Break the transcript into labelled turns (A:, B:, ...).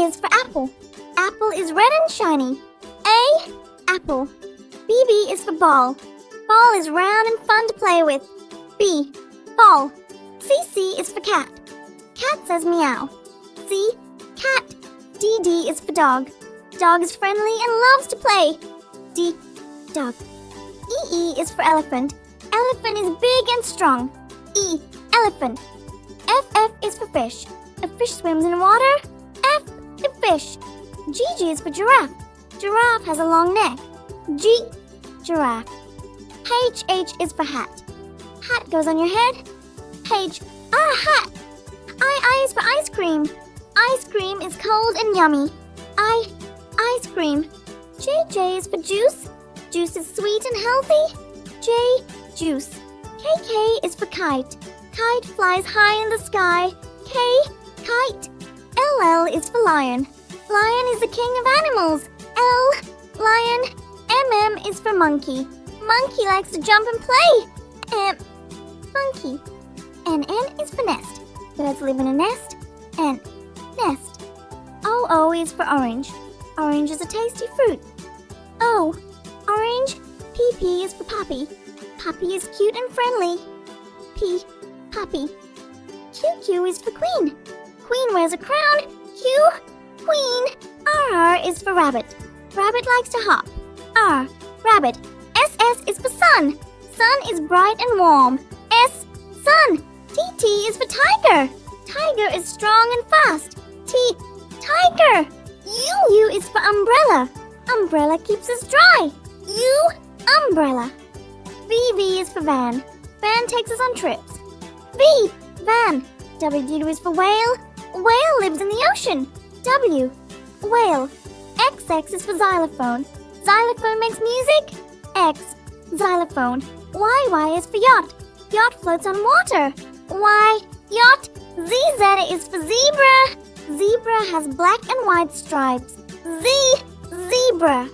A: is for apple. Apple is red and shiny. A, apple. BB is for ball. Ball is round and fun to play with. B, ball. CC is for cat. Cat says meow. C, cat. DD is for dog. Dog is friendly and loves to play. D, dog. EE is for elephant. Elephant is big and strong. E, elephant. FF is for fish. A fish swims in water. F, the fish. GG is for giraffe. Giraffe has a long neck. G, giraffe. HH is for hat. Hat goes on your head. H, hat. I is for ice cream. Ice cream is cold and yummy. Ice cream. JJ is for juice. Juice is sweet and healthy. J, juice. KK is for kite. Kite flies high in the sky. K, kite. LL is for lion. Lion is the king of animals. L, lion. MM is for monkey. Monkey likes to jump and play. Monkey. NN is for nest. Birds live in a nest. N, nest. OO is for orange. Orange is a tasty fruit. O, orange. PP is for puppy. Puppy is cute and friendly. P, puppy. QQ is for queen. Queen wears a crown. Q, queen. RR is for rabbit. Rabbit likes to hop. R, rabbit. SS is for sun. Sun is bright and warm. S, sun. TT is for tiger. Tiger is strong and fast. T, tiger. U is for umbrella. Umbrella keeps us dry. U, umbrella. VV is for van. Van takes us on trips. V, van. WW is for whale. Whale lives in the ocean. W, whale. XX is for xylophone. Xylophone makes music. X, xylophone. YY is for yacht. Yacht floats on water. Y, yacht. ZZ is for zebra. Zebra has black and white stripes. Z, zebra.